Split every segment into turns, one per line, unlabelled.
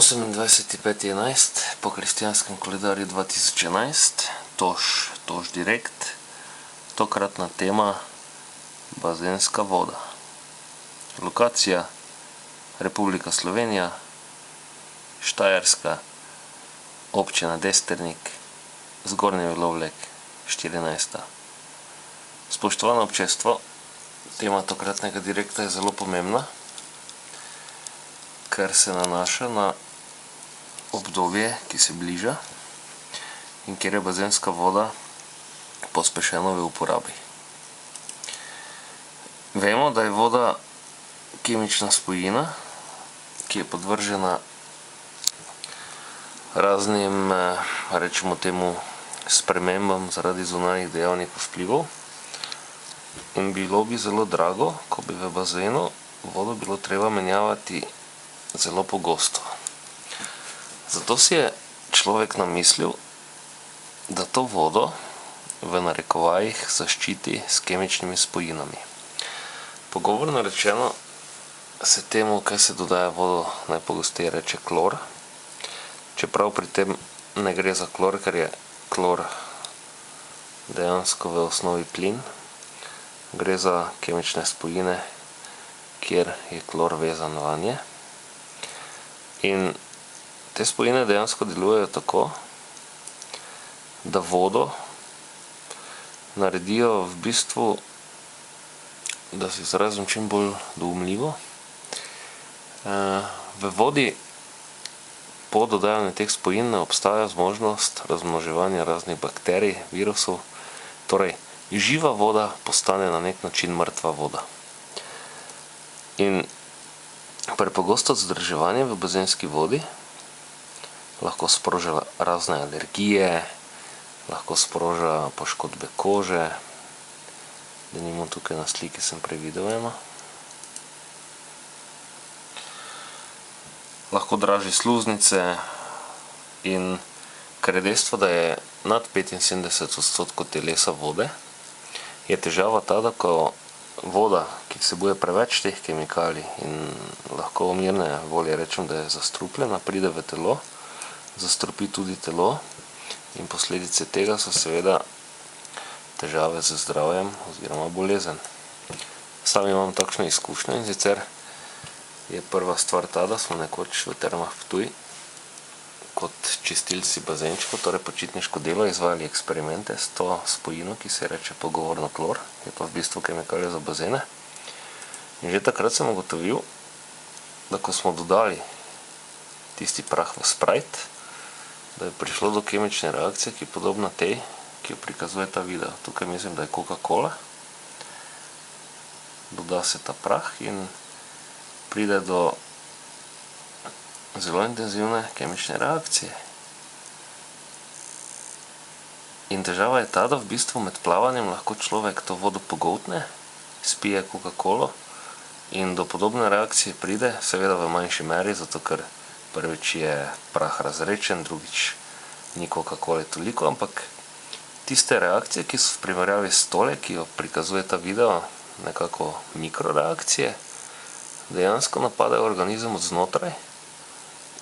28.5.11 po kristjanskem koledarju 2011, Toš Direkt, tokratna tema bazenska voda. Lokacija Republika Slovenija, Štajerska, občina Desternik, Zgornji Velovlek, 14. Spoštovano občestvo, tema tokratnega direkta je zelo pomembna, ker se nanaša na obdobje, ki se bliža in kjer je bazenska voda pospešeno v uporabi. Vemo, da je voda kemična spojina, ki je podvržena raznim, rečemo temu, spremembam zaradi zunanjih dejavnikov vplivov, in bilo bi zelo drago, ko bi v bazenu vodo bilo treba menjavati zelo pogosto. Zato si je človek namislil, da to vodo v narekovajih zaščiti s kemičnimi spojinami. Pogovorno rečeno se temu, kaj se dodaja vodo, najpogosteje reče klor, čeprav pri tem ne gre za klor, ker je klor dejansko v osnovi plin. Gre za kemične spojine, kjer je klor vezan vanje. In te spojine dejansko delujejo tako, da vodo naredijo v bistvu, da si izrazim čim bolj doumljivo. V vodi po dodajanju teh spojin ne obstaja zmožnost razmnoževanja raznih bakterij, virusov, torej živa voda postane na nek način mrtva voda. In prepogosto zadrževanje v bazenski vodi lahko sproža razne alergije, lahko sproža poškodbe kože, denimo tukaj na sliki sem prej videl eno. Lahko draži sluznice in ker je dejstvo, da je nad 75% telesa vode, je težava ta, da ko voda, ki vsebuje preveč teh kemikalij in lahko mirne volje rečem, da je zastrupljena, pride v telo, zastrupi tudi telo in posledice tega so seveda težave z zdravjem oziroma bolezen. Sam imam takšne izkušnje in sicer je prva stvar ta, da smo nekoč v Termah Ptuj kot čistilci bazenčkov, torej počitniško delo, izvajali eksperimente s to spojino, ki se reče pogovorno klor, je pa v bistvu kemikalija za bazene. In že takrat sem ugotovil, da ko smo dodali tisti prah v Sprite, da je prišlo do kemične reakcije, ki je podobna tej, ki jo prikazuje ta video. Tukaj mislim, da je Coca-Cola. Doda se ta prah in pride do zelo intenzivne kemične reakcije. In težava je ta, da v bistvu med plavanjem lahko človek to vodo pogoltne, spije Coca-Colo in do podobne reakcije pride, seveda v manjši meri, zato ker prvič je prah razrečen, drugič ni Coca-Cole toliko, ampak tiste reakcije, ki so v primerjavi s tole, ki jo prikazuje ta video, nekako mikroreakcije, dejansko napadajo organizem od znotraj.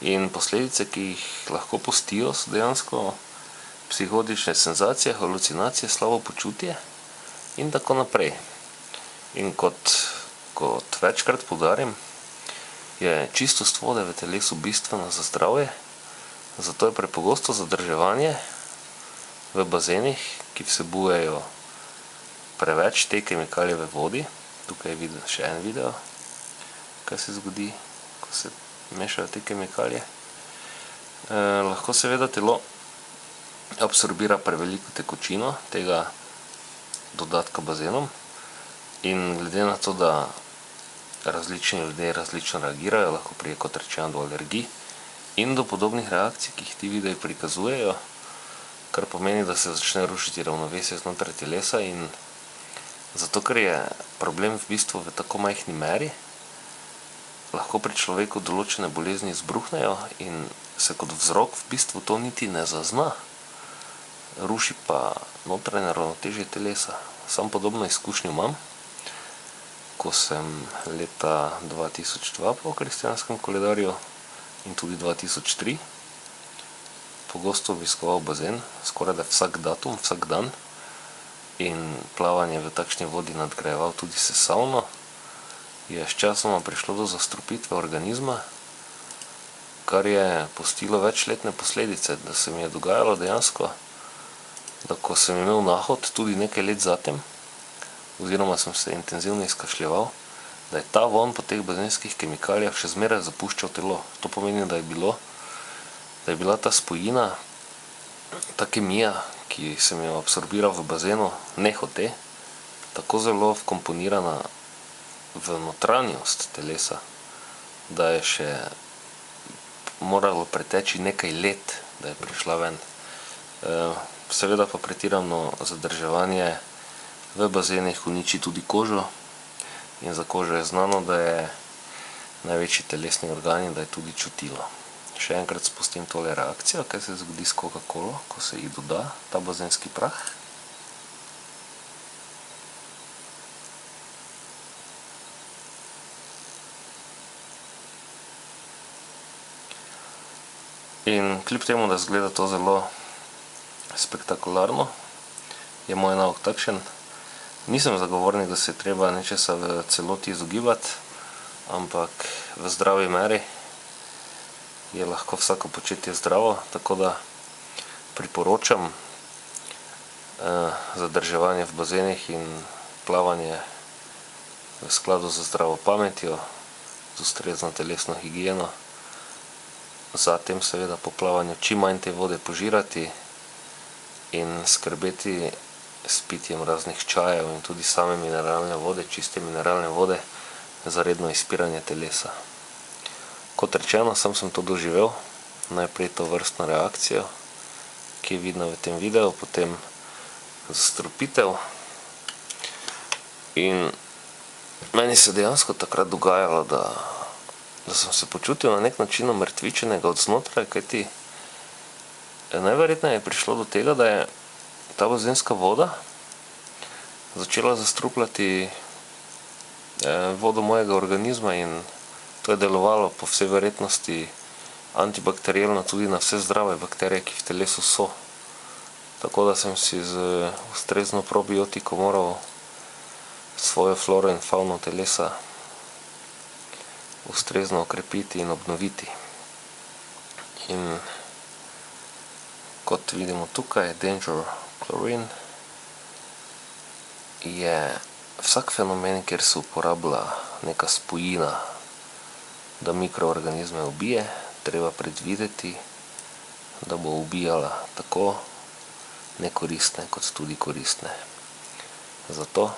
In posledice, ki jih lahko pustijo, so dejansko psihotične senzacije, halucinacije, slabo počutje in tako naprej. In kot večkrat poudarim, je čistost vode v telesu bistvena za zdravje, zato je prepogosto zadrževanje v bazenih, ki vsebujejo preveč te kemikalije v vodi. Tukaj je še en video, kaj se zgodi, ko se mešajo te kemikalije. Lahko seveda telo absorbira preveliko tekočino tega dodatka bazenom in glede na to, da različni ljudje različno reagirajo, lahko pride, kot rečeno, do alergij in do podobnih reakcij, ki jih ti videi prikazujejo, kar pomeni, da se začne rušiti ravnovesje znotraj telesa in zato, ker je problem v bistvu v tako majhni meri, lahko pri človeku določene bolezni izbruhnejo in se kot vzrok v bistvu to niti ne zazna. Ruši pa notranje ravnotežje telesa. Sam podobno izkušnjo imam, ko sem leta 2002 po kristjanskem koledarju in tudi 2003 pogosto obiskoval bazen, skorajda vsak datum, vsak dan, in plavanje v takšni vodi nadgrajeval tudi s savno, je sčasoma prišlo do zastrupitve organizma, kar je pustilo večletne posledice, da se mi je dogajalo dejansko, da ko sem imel nahod tudi nekaj let zatem, oziroma sem se intenzivno izkašljeval, da je ta vonj po teh bazenskih kemikalijah še zmeraj zapuščal telo. To pomeni, da je bila ta spojina, ta kemija, ki sem jo absorbiral v bazenu, nehote, tako zelo vkomponirana v notranjost telesa, da je še moralo preteči nekaj let, da je prišla ven. Seveda pa pretirano zadrževanje v bazenih uniči tudi kožo, in za kožo je znano, da je največji telesni organ in da je tudi čutilo. Še enkrat spustim tole reakcijo, kaj se zgodi s Coca-Colo, ko se ji doda ta bazenski prah. In kljub temu, da zgleda to zelo spektakularno, je moj nauk takšen. Nisem zagovornik, da se treba nečesa v celoti izogibati, ampak v zdravi meri je lahko vsako početje zdravo, tako da priporočam zadrževanje v bazenih in plavanje v skladu z zdravo pametjo, z ustrezno telesno higieno. Zatem seveda po plavanju čim manj te vode požirati in skrbeti s pitjem raznih čajev in tudi same mineralne vode, čiste mineralne vode, za redno izpiranje telesa. Kot rečeno, sem to doživel, najprej to vrstno reakcijo, ki je vidno v tem videu, potem zastrupitev, in meni se dejansko takrat dogajalo, da sem se počutil na nek način omrtvičenega od znotraj, kajti najverjetneje je prišlo do tega, da je ta bazenska voda začela zastrupljati vodo mojega organizma, in to je delovalo po vsej verjetnosti antibakterialno tudi na vse zdrave bakterije, ki v telesu so. Tako da sem si z ustrezno probiotiko moral svojo floro in fauno telesa ustrezno okrepiti in obnoviti. In kot vidimo tukaj, Danger Chlorine je vsak fenomen, kjer se uporablja neka spojina, da mikroorganizme ubije, treba predvideti, da bo ubijala tako nekoristne kot tudi koristne. Zato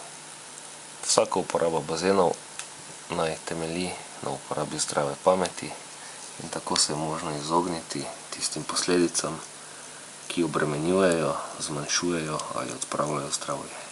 vsaka uporaba bazenov naj temelji na uporabi zdrave pameti, in tako se je možno izogniti tistim posledicam, ki obremenjujejo, zmanjšujejo ali odpravljajo zdravje.